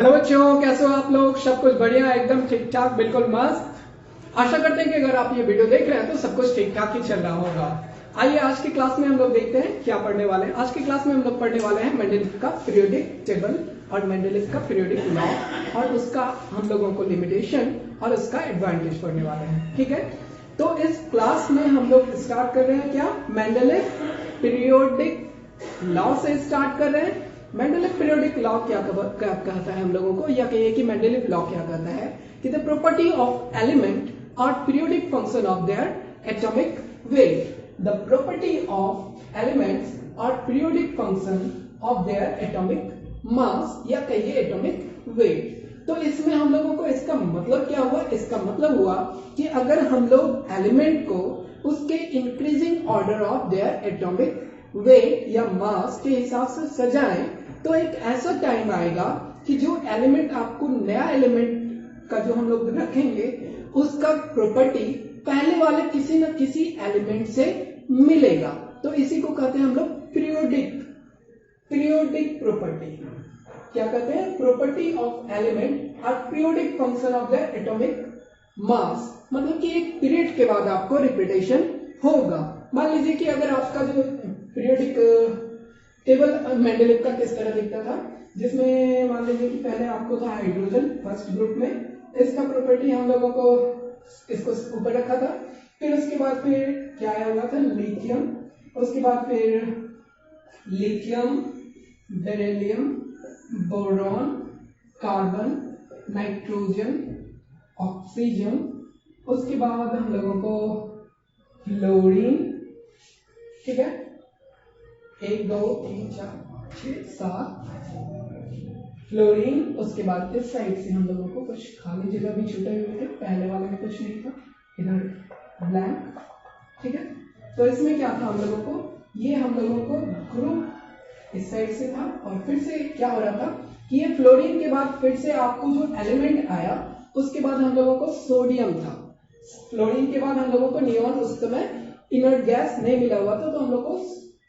Hello बच्चों, कैसे हो आप लोग? सब कुछ बढ़िया, एकदम ठीक ठाक, बिल्कुल मस्त। आशा करते हैं कि अगर आप ये वीडियो देख रहे हैं तो सब कुछ ठीक ठाक ही चल रहा होगा। आइए आज की क्लास में हम लोग देखते हैं क्या पढ़ने वाले हैं। आज की क्लास में हम लोग पढ़ने वाले हैं मेंडलीव का पीरियोडिक टेबल और मेंडलीव का पीरियोडिक लॉ और उसका हम लोगों को लिमिटेशन और उसका एडवांटेज पढ़ने वाले हैं। ठीक है, तो इस क्लास में हम लोग स्टार्ट कर रहे हैं क्या, मेंडलीव पीरियोडिक लॉ से स्टार्ट कर रहे हैं। मेंडलीव पीरियोडिक लॉ क्या कहता है हम लोगों को, या कहिए कि मेंडलीव लॉ क्या कहता है कि the property of element are periodic function of their atomic weight. The property of elements are periodic function of their atomic mass, या कहिए एटॉमिक वेट। तो इसमें हम लोगों को इसका मतलब क्या हुआ? इसका मतलब हुआ कि अगर हम लोग एलिमेंट को उसके increasing order of their atomic wait या मास के हिसाब से सजाएं तो एक ऐसा टाइम आएगा कि जो एलिमेंट आपको नया एलिमेंट का जो हम लोग रखेंगे उसका प्रॉपर्टी पहले वाले किसी न किसी एलिमेंट से मिलेगा। तो इसी को कहते हैं हम लोग पीरियोडिक प्रॉपर्टी। क्या कहते हैं? Property of element are periodic function of the atomic mass. मतलब कि एक पीरियड के बाद आपको रिपीटेशन होगा। मान लीजिए कि अगर आपका जो पीरियोडिक टेबल मेंडलीव का किस तरह दिखता था, जिसमें मान लीजिए कि पहले आपको था हाइड्रोजन फर्स्ट ग्रुप में, इसका प्रॉपर्टी हम लोगों को इसको ऊपर रखा था। फिर उसके बाद फिर क्या आया हुआ था, लिथियम। उसके बाद फिर lithium, beryllium, boron, carbon, nitrogen, oxygen. उसके बाद हम लोगों को फ्लोरीन, ठीक है, 1 2 3 4 6 7 फ्लोरीन। उसके बाद इस साइड से हम लोगों को कुछ खाली जगह भी छूटे हुए थे, पहले वाले में कुछ नहीं था, इधर ब्लैंक। ठीक है, तो इसमें क्या था हम लोगों को, ये हम लोगों को ग्रुप इस साइड से था और फिर से क्या हो रहा था कि ये फ्लोरीन के बाद फिर से आपको जो एलिमेंट आया उसके बाद हम लोगों को सोडियम था। फ्लोरीन के बाद हम लोगों को नियॉन उस समय इनर्ट गैस नहीं मिला हुआ था, तो हम लोग को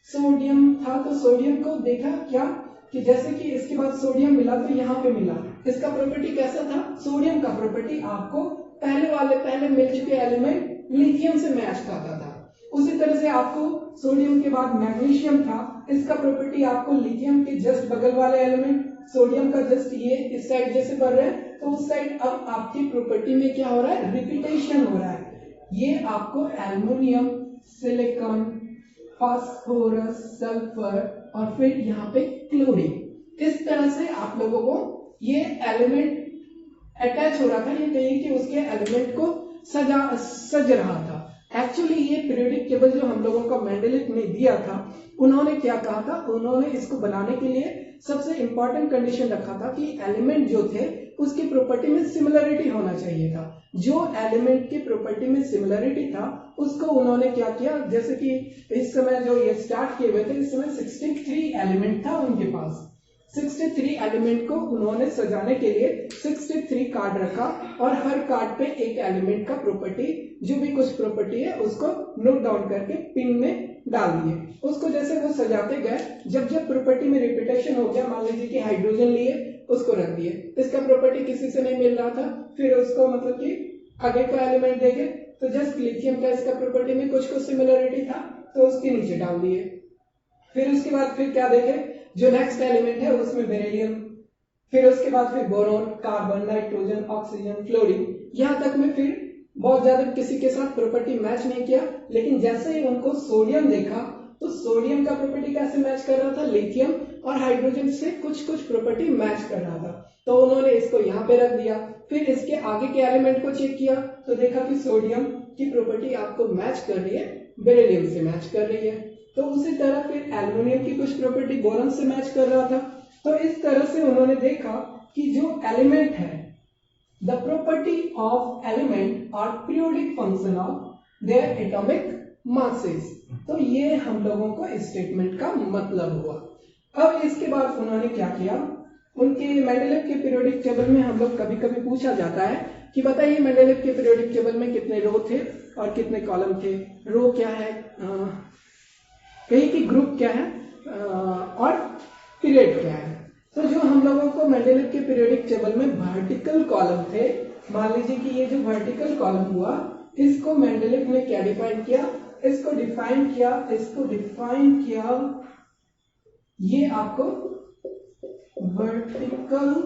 सोडियम था। तो सोडियम को देखा क्या कि जैसे कि इसके बाद सोडियम मिला तो यहाँ पे मिला, इसका प्रॉपर्टी कैसा था? सोडियम का प्रॉपर्टी आपको पहले मिल चुके एलिमेंट लिथियम से मैच खाता था। उसी तरह से आपको सोडियम के बाद मैग्नीशियम था, इसका प्रॉपर्टी आपको लिथियम के जस्ट बगल वाले एलिमेंट सोडियम का जस्ट ये इस साइड जैसे बढ़ रहे हैं, तो उस साइड अब आपकी प्रॉपर्टी में क्या हो रहा है, रिपीटेशन हो रहा है। ये आपको एल्युमिनियम, सिलिकॉन, फास्फोरस, सल्फर और फिर यहाँ पे क्लोरीन, इस तरह से आप लोगों को ये एलिमेंट अटैच हो रहा था। ये कहिए कि उसके एलिमेंट को सज रहा था। एक्चुअली ये पीरियोडिक टेबल जो हम लोगों का मेंडलीव ने दिया था, उन्होंने क्या कहा था, उन्होंने इसको बनाने के लिए सबसे इंपॉर्टेंट कंडीशन रखा था कि एलिमेंट जो थे उसकी प्रॉपर्टी में सिमिलरिटी होना चाहिए था। जो एलिमेंट की प्रॉपर्टी में सिमिलरिटी था उसको उन्होंने क्या किया, जैसे कि इस समय जो ये स्टार्ट किए हुए थे, इस समय 63 एलिमेंट था उनके पास। 63 एलिमेंट को उन्होंने सजाने के लिए 63 कार्ड रखा और हर कार्ड पे एक एलिमेंट का प्रॉपर्टी, जो भी कुछ प्रॉपर्टी है उसको नोट डाउन करके पिन में डाल दिए। उसको जैसे वो सजाते गए, जब जब प्रॉपर्टी में रिपीटेशन हो गया, मान लीजिए कि हाइड्रोजन लिए, उसको रख दिए, इसका प्रॉपर्टी किसी से नहीं मिल रहा था, फिर उसको मतलब कि आगे का एलिमेंट देखे तो जस्ट लिथियम का इसका प्रॉपर्टी में कुछ सिमिलरिटी था तो उसके नीचे डाल दिए। फिर उसके बाद फिर क्या देखे, जो नेक्स्ट एलिमेंट है उसमें बेरिलियम, फिर उसके बाद फिर boron, carbon, nitrogen, oxygen, fluorine, यहाँ तक में फिर बहुत ज्यादा किसी के साथ प्रॉपर्टी मैच नहीं किया। लेकिन जैसे ही उनको सोडियम देखा तो सोडियम का प्रॉपर्टी कैसे मैच कर रहा था, लिथियम और हाइड्रोजन से कुछ कुछ प्रॉपर्टी मैच कर रहा था, तो उन्होंने इसको यहाँ पे रख दिया। फिर इसके आगे के एलिमेंट को चेक किया तो देखा कि सोडियम की प्रॉपर्टी आपको मैच कर रही है, बेरिलियम से मैच कर रही है। तो उसी तरह फिर एल्युमिनियम की कुछ प्रॉपर्टी बोरॉन से मैच कर रहा था। तो इस तरह से उन्होंने देखा कि जो एलिमेंट है, the property of element are periodic function of their atomic masses. तो ये हम लोगों को स्टेटमेंट का मतलब हुआ। अब इसके बाद उन्होंने क्या किया, उनके मेंडलीव के पीरियोडिक टेबल में हम लोग कभी कभी पूछा जाता है कि बताइए मेंडलीव के पीरियोडिक टेबल में कितने रो थे और कितने कॉलम थे। रो क्या है, कहीं की ग्रुप क्या है और पीरियड क्या है। तो जो हम लोगों को मेंडेलीव के पीरियोडिक टेबल में वर्टिकल कॉलम थे, मान लीजिए कि ये जो वर्टिकल कॉलम हुआ, इसको मेंडेलीव ने क्या डिफाइन किया, इसको डिफाइन किया, ये आपको वर्टिकल कॉलम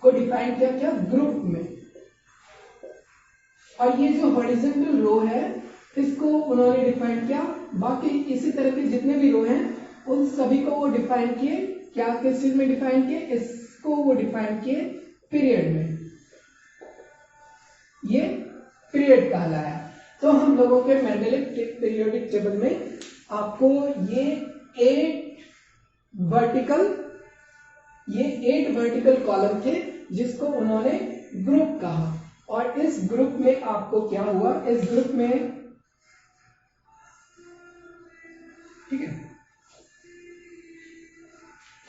को डिफाइन किया क्या, ग्रुप में। और ये जो हॉरिजॉन्टल रो है इसको उन्होंने डिफाइन किया, बाकी इसी तरह के जितने भी रो हैं उन सभी को वो डिफाइन किए क्या, किस चीज में डिफाइन किए, इसको वो डिफाइन किए पीरियड में, ये पीरियड कहलाया। तो हम लोगों के मेंडेलीव पीरियोडिक टेबल में आपको ये 8 वर्टिकल कॉलम थे जिसको उन्होंने ग्रुप कहा। और इस ग्रुप में आपको क्या हुआ, इस ग्रुप में, ठीक है,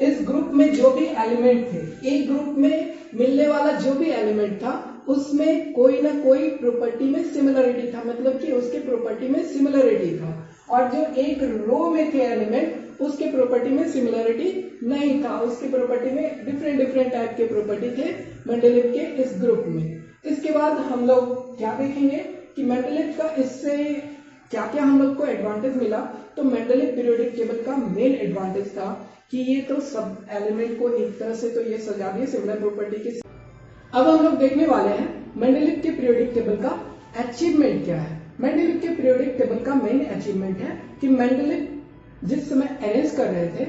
इस ग्रुप में जो भी एलिमेंट थे, एक ग्रुप में मिलने वाला जो भी एलिमेंट था उसमें कोई ना कोई प्रॉपर्टी में सिमिलरिटी था, मतलब कि उसके प्रॉपर्टी में सिमिलरिटी था। और जो एक रो में थे एलिमेंट उसके प्रॉपर्टी में सिमिलरिटी नहीं था, उसके प्रॉपर्टी में डिफरेंट टाइप के प्रॉपर्टी थे मेंडेलीव के इस ग्रुप में। इसके बाद हम लोग क्या देखेंगे कि मेंडेलीव का इससे क्या क्या हम लोग को एडवांटेज मिला। तो मेंडेलीव पीरियोडिक टेबल का मेन एडवांटेज था कि ये तो सब एलिमेंट को एक तरह से तो ये सजा दिए सिमिलर प्रॉपर्टी के। अब हम लोग देखने वाले हैं मेंडेलीव के पीरियोडिक टेबल का अचीवमेंट क्या है। मेंडेलीव के पीरियोडिक टेबल का मेन अचीवमेंट है कि मेंडेलीव जिस समय अरेंज कर रहे थे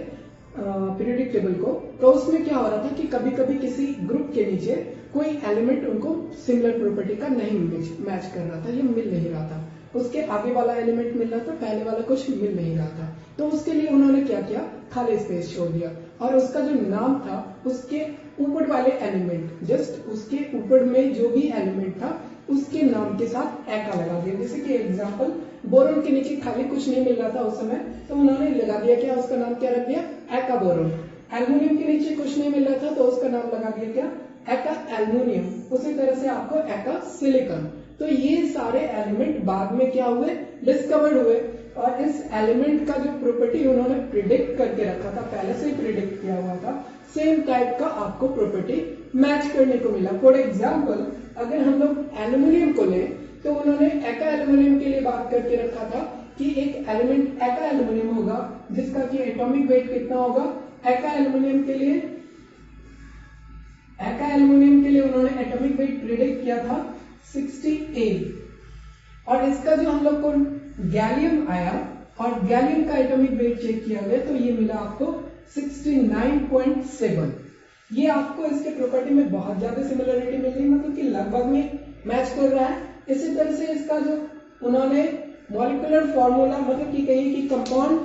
पीरियोडिक टेबल को, तो उसमें क्या हो रहा था कि कभी कभी किसी ग्रुप के नीचे कोई एलिमेंट उनको सिमिलर प्रॉपर्टी का नहीं मैच कर रहा था, ये मिल नहीं रहा था, उसके आगे वाला एलिमेंट मिल रहा था, पहले वाला कुछ मिल नहीं रहा था। तो उसके लिए उन्होंने क्या किया, खाली स्पेस छोड़ दिया और उसका जो नाम था उसके ऊपर वाले एलिमेंट, जस्ट उसके ऊपर में जो भी एलिमेंट था उसके नाम के साथ एका लगा दिया। जैसे कि एग्जांपल, बोरोन के नीचे खाली कुछ नहीं मिल रहा था उस समय, तो उन्होंने लगा दिया क्या, उसका नाम क्या रख दिया, एका बोरोन। एल्युमिनियम के नीचे कुछ नहीं मिल रहा था तो उसका नाम लगा दिया क्या, एका एल्युमिनियम। उसी तरह से आपको एका सिलिकॉन। तो ये सारे एलिमेंट बाद में क्या हुए, डिस्कवर्ड हुए। और इस एलिमेंट का जो प्रॉपर्टी उन्होंने प्रिडिक्ट करके रखा था, पहले से ही प्रिडिक्ट किया हुआ था, सेम टाइप का आपको प्रॉपर्टी मैच करने को मिला। फॉर एग्जाम्पल, अगर हम लोग एल्युमिनियम को लें तो उन्होंने एका एल्युमिनियम के लिए बात करके रखा था कि एक एलिमेंट एका एल्युमिनियम होगा जिसका कि एटॉमिक वेट कितना होगा, एका एल्युमिनियम के लिए उन्होंने एटॉमिक वेट प्रिडिक्ट किया था 68। और इसका जो हम लोग को गैलियम आया और गैलियम का एटॉमिक वेट चेक किया गया तो ये मिला आपको 69.7। ये आपको इसके प्रॉपर्टी में बहुत ज्यादा सिमिलरिटी मिल रही है, मतलब कि लगभग में मैच कर रहा है। इसी तरह से इसका जो उन्होंने मॉलिक्यूलर फॉर्मूला, मतलब कि कहिए कि कंपाउंड,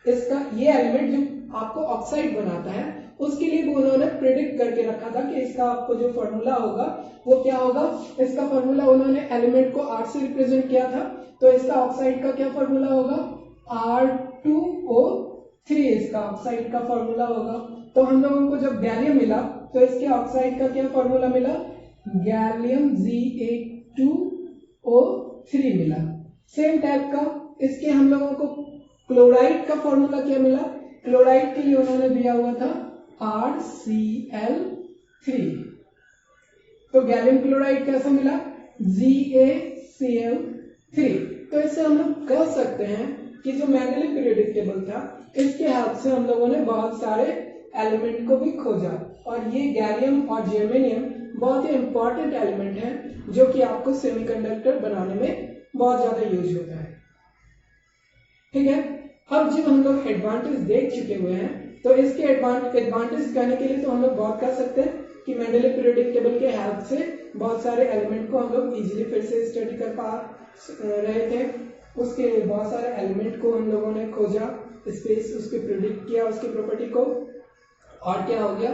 इसका ये एलिमेंट जो आपको ऑक्साइड बनाता है उसके लिए भी उन्होंने प्रिडिक्ट करके रखा था कि इसका आपको जो फॉर्मूला होगा वो क्या होगा। इसका फॉर्मूला उन्होंने एलिमेंट को R से रिप्रेजेंट किया था, तो इसका ऑक्साइड का क्या फॉर्मूला होगा, R2O3 इसका ऑक्साइड का फॉर्मूला होगा। तो हम लोगों को जब गैलियम मिला तो इसके ऑक्साइड का क्या फॉर्मूला मिला, गैलियम Ga2O3 मिला। सेम टाइप का इसके हम लोगों को क्लोराइड का फॉर्मूला क्या मिला, क्लोराइड के लिए उन्होंने दिया हुआ था RCl3। तो गैलियम क्लोराइड कैसा मिला, GaCl3। तो इससे हम लोग कह सकते हैं कि जो मेंडेलीव पीरियोडिक टेबल था इसके हेल्प से हम लोगों ने बहुत सारे एलिमेंट को भी खोजा। और ये गैलियम और जर्मेनियम बहुत ही इंपॉर्टेंट एलिमेंट है जो कि आपको सेमीकंडक्टर बनाने में बहुत ज्यादा यूज होता है। ठीक है, अब जब हम लोग एडवांटेज देख चुके हुए हैं तो इसके एडवांटेज कहने के लिए तो हम लोग बहुत कह सकते हैं कि मेंडेलीव पीरियोडिक टेबल के हेल्प से बहुत सारे एलिमेंट को हम लोग इजीली फिर से स्टडी कर पा रहे थे। उसके बहुत सारे एलिमेंट को हम लोगों ने खोजा, स्पेस उसके प्रिडिक्ट किया, उसकी प्रॉपर्टी को। और क्या हो गया,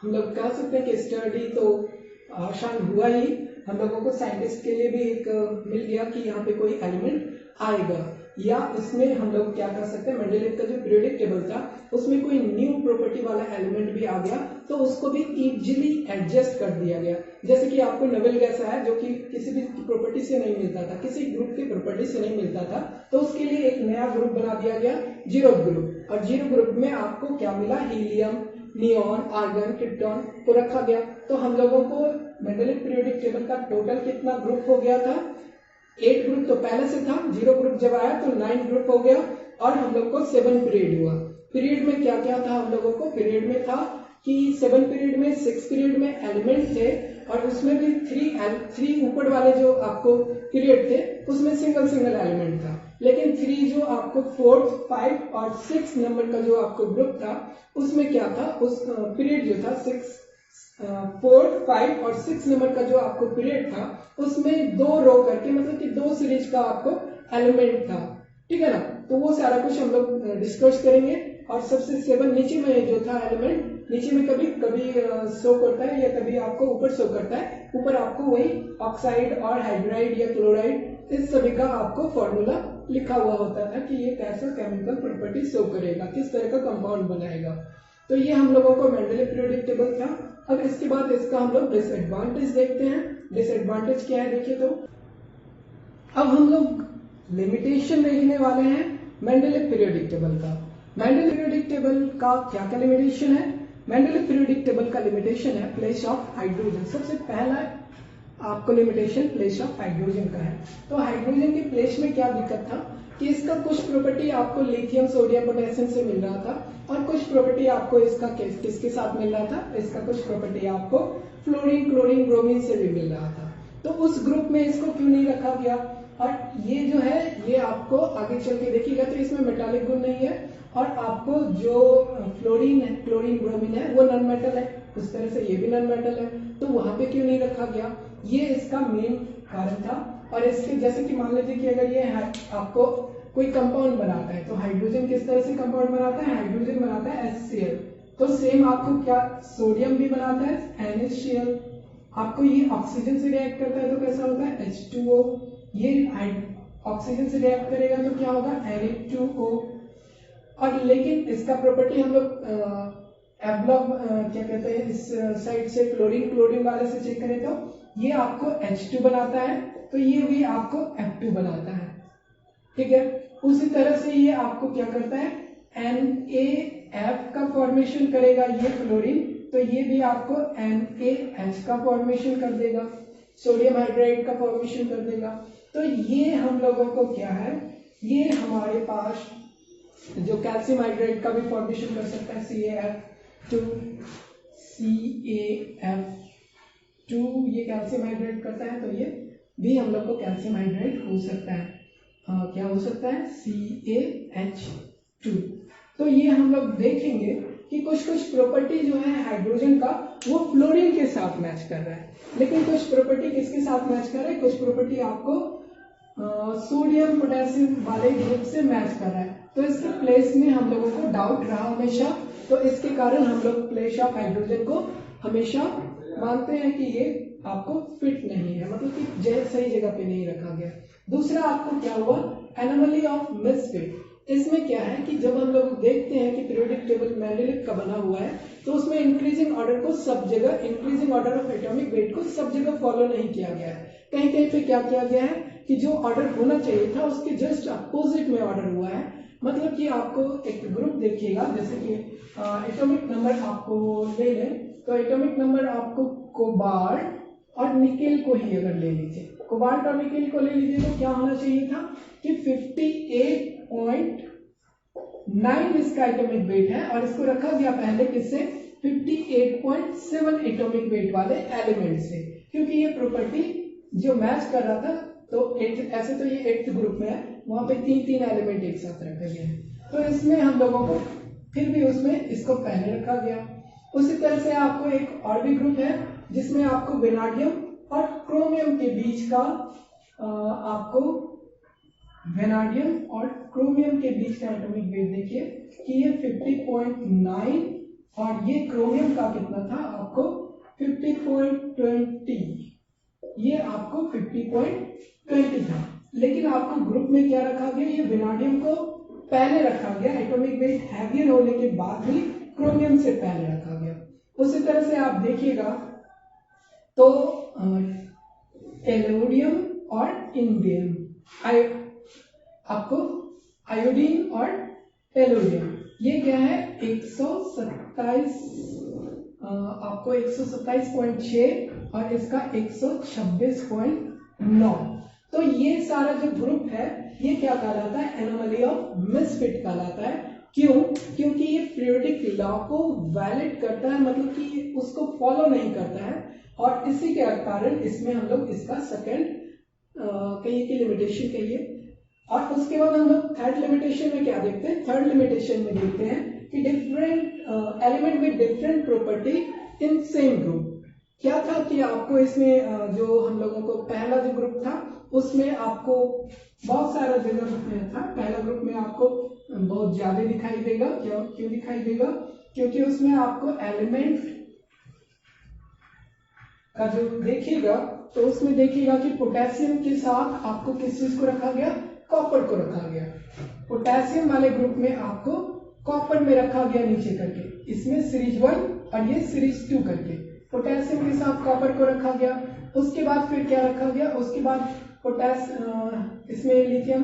हम लोग कह सकते हैं कि स्टडी तो आसान हुआ ही, हम लोगों को साइंटिस्ट के लिए भी एक मिल गया कि यहाँ पे कोई एलिमेंट आएगा। या इसमें हम लोग क्या कर सकते हैं, मेंडेलीव का जो पीरियोडिक टेबल था उसमें कोई न्यू प्रॉपर्टी वाला एलिमेंट भी आ गया तो उसको भी इजीली एडजस्ट कर दिया गया। जैसे कि आपको नोबेल गैस है जो कि किसी भी प्रॉपर्टी से नहीं मिलता था, किसी ग्रुप की प्रॉपर्टी से नहीं मिलता था, तो उसके लिए एक नया ग्रुप बना दिया गया, जीरो ग्रुप। और जीरो ग्रुप में आपको क्या मिला, हीलियम, नियॉन, आर्गन, क्रिप्टॉन को रखा गया। तो हम लोगों को मेंडेलिक पीरियोडिक टेबल का टोटल कितना ग्रुप हो गया था, 8 ग्रुप तो पहले से था, जीरो ग्रुप जब आया तो 9 ग्रुप हो गया और हम लोग को 7 पीरियड हुआ। पीरियड में क्या क्या था हम लोगों को, पीरियड में था कि 7 पीरियड में 6 पीरियड में एलिमेंट थे और उसमें भी 3 ऊपर वाले जो आपको पीरियड थे उसमें सिंगल सिंगल एलिमेंट था, लेकिन 3 जो आपको 4, 5 और 6 नंबर का जो आपको ग्रुप था उसमें क्या था, उस पीरियड जो था 4, 5 और 6 नंबर का जो आपको पीरियड था उसमें 2 रो करके, मतलब कि 2 सीरीज का आपको एलिमेंट था, ठीक है ना। तो वो सारा कुछ हम लोग डिस्कस करेंगे। और सबसे 7 नीचे में जो था एलिमेंट, नीचे में कभी कभी शो करता है या कभी आपको ऊपर शो करता है, ऊपर आपको वही ऑक्साइड और हाइड्राइड या क्लोराइड इस सभी का आपको फॉर्मूला लिखा हुआ होता था कि ये कैसा केमिकल प्रॉपर्टी शो करेगा, किस तरह का कंपाउंड बनाएगा। तो ये हम लोगों को मेंडेलिक पीरियोडिक टेबल था। अब इसके बाद इसका हम लोग डिसएडवांटेज देखते हैं। डिसएडवांटेज क्या है देखिए, तो अब हम लोग लिमिटेशन देखने वाले हैं मेंडेलिक पीरियोडिक टेबल का। मेंडेलिक पीरियोडिक टेबल का क्या क्या लिमिटेशन है, मेंडेलिक पीरियोडिक टेबल का लिमिटेशन है प्लेस ऑफ हाइड्रोजन। सबसे पहला आपको लिमिटेशन प्लेस ऑफ हाइड्रोजन का है। तो हाइड्रोजन के प्लेस में क्या दिक्कत था कि इसका कुछ प्रॉपर्टी आपको लिथियम, सोडियम, पोटेशियम से मिल रहा था और कुछ प्रॉपर्टी आपको इसका किसके साथ मिल रहा था, इसका कुछ प्रॉपर्टी आपको फ्लोरीन, क्लोरीन, ब्रोमीन से भी मिल रहा था। तो उस ग्रुप में इसको क्यों नहीं रखा गया, और ये जो है ये आपको आगे चल के देखिएगा तो इसमें मेटालिक गुण नहीं है और आपको जो फ्लोरीन है, क्लोरीन, ब्रोमीन है वो नॉन मेटल है, उस तरह से ये भी नॉन मेटल है, तो वहां पे क्यों नहीं रखा गया, ये इसका मेन कारण था। और इसके जैसे कि मान लीजिए कि अगर ये आपको कोई कंपाउंड बनाता है तो हाइड्रोजन किस तरह से कंपाउंड बनाता है, हाइड्रोजन बनाता है HCl, तो सेम आपको क्या सोडियम भी बनाता है NaCl, आपको ये ऑक्सीजन से रिएक्ट करता है तो कैसा होगा H2O, ये ऑक्सीजन से रिएक्ट करेगा तो क्या होगा Na2O। और लेकिन इसका प्रॉपर्टी हम लोग एब्लॉक क्या कहते हैं इस साइड से फ्लोरीन, क्लोरीन वाले से चेक करें तो ये आपको H2 बनाता है तो ये भी आपको F2 बनाता है, ठीक है। उसी तरह से ये आपको क्या करता है NaF का फॉर्मेशन करेगा ये फ्लोरीन, तो ये भी आपको NaH का फॉर्मेशन कर देगा, सोडियम हाइड्राइड का फॉर्मेशन कर देगा। तो ये हम लोगों को क्या है, ये हमारे पास जो कैल्शियम हाइड्राइड का भी फॉर्मेशन कर सकता है CaF2, ये कैल्शियम हाइड्राइड करता है तो ये भी हम लोग को कैल्शियम हाइड्राइड हो सकता है, क्या हो सकता है CaH2। तो ये हम लोग देखेंगे कि कुछ कुछ प्रॉपर्टी जो है हाइड्रोजन का वो फ्लोरीन के साथ मैच कर रहा है, लेकिन कुछ प्रॉपर्टी किसके साथ मैच कर रहा है, कुछ प्रॉपर्टी आपको सोडियम, पोटेशियम वाले ग्रुप से मैच कर रहा है। तो इसके प्लेस में हम लोगों को डाउट रहा हमेशा, तो इसके कारण हम लोग प्लेस ऑफ हाइड्रोजन को हमेशा मानते हैं कि ये आपको फिट नहीं है, मतलब कि सही जगह पे नहीं रखा गया। दूसरा आपको क्या हुआ, एनोमली ऑफ मिसफिट। इसमें क्या है कि जब हम लोग देखते हैं कि पीरियोडिक टेबल मेंडेलिक का बना हुआ है तो उसमें इंक्रीजिंग ऑर्डर को सब जगह, increasing order of atomic weight को सब जगह फॉलो नहीं किया गया है। कहीं कहीं पे क्या किया गया है कि जो ऑर्डर होना चाहिए था उसके जस्ट अपोजिट में ऑर्डर हुआ है। मतलब कि आपको एक ग्रुप देखिएगा, जैसे कि एटॉमिक नंबर आपको ले लें तो एटॉमिक नंबर आपको कोबाल्ट और निकेल को ही अगर ले लीजिए, कोबाल्ट और निकेल को ले लीजिए तो क्या होना चाहिए था कि 58.9 इसका एटॉमिक वेट है और इसको रखा गया पहले किससे, 58.7 एटॉमिक वेट वाले एलिमेंट से, क्योंकि ये प्रॉपर्टी जो मैच कर रहा था। तो ऐसे तो ये 8th ग्रुप में है, वहां पे 3 एलिमेंट एक साथ रखे गए हैं, तो इसमें हम लोगों को फिर भी उसमें इसको पहले रखा गया। उसी तरह से आपको एक और भी ग्रुप है जिसमें आपको वेनाडियम और क्रोमियम के बीच का आपको वेनाडियम और क्रोमियम के बीच का एटॉमिक वेट देखिए कि ये 50.9 और ये क्रोमियम का कितना था आपको 50.20, ये आपको 50.20 था, लेकिन आपको ग्रुप में क्या रखा गया, ये वेनाडियम को पहले रखा गया, एटॉमिक वेट हैवियर होने के बाद भी क्रोमियम से पहले रखा गया। उसी तरह से आप देखिएगा तो टेलोडियम और इंडियम, आपको आयोडीन और टेलोडियम, ये क्या है 127, आपको 127.6 और इसका 126.9। तो ये सारा जो ग्रुप है ये क्या कहलाता है, एनोमली ऑफ मिसफिट कहलाता है। क्यों? क्योंकि ये पीरियोडिक लॉ को वैलिड करता है, मतलब कि उसको फॉलो नहीं करता है, और इसी के कारण इसमें हम लोग इसका सेकंड कहिए कि लिमिटेशन कहिए। और उसके बाद हम लोग थर्ड लिमिटेशन में क्या देखते हैं, थर्ड लिमिटेशन में देखते हैं कि different element with different property in same group. क्या था कि आपको इसमें जो हम लोगों को पहला जो ग्रुप था उसमें आपको बहुत सारा जगह था, पहला ग्रुप में आपको बहुत ज्यादा दिखाई देगा। क्यों दिखाई देगा? क्योंकि उसमें आपको एलिमेंट का जो देखिएगा तो उसमें देखिएगा कि पोटेशियम के साथ आपको किस चीज को रखा गया, कॉपर को रखा गया। पोटेशियम वाले ग्रुप में आपको कॉपर में रखा गया नीचे करके, इसमें सीरीज 1 और ये सीरीज 2 करके पोटेशियम के साथ कॉपर को रखा गया। उसके बाद फिर क्या रखा गया, उसके बाद इसमें लिथियम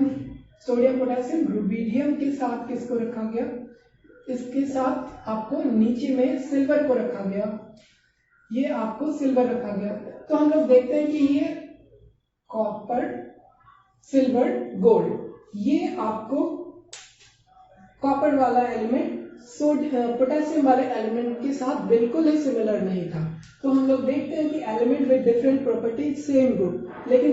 सोडियम पोटेशियम रुबिडियम के साथ किसको रखा गया, इसके साथ आपको नीचे में सिल्वर को रखा गया, ये आपको सिल्वर रखा गया। तो हम लोग देखते हैं कि ये कॉपर सिल्वर गोल्ड, ये आपको कॉपर वाला एलिमेंट पोटेशियम वाले एलिमेंट के साथ बिल्कुल ही सिमिलर नहीं था। तो हम लोग देखते हैं कि element with different property same group, लेकिन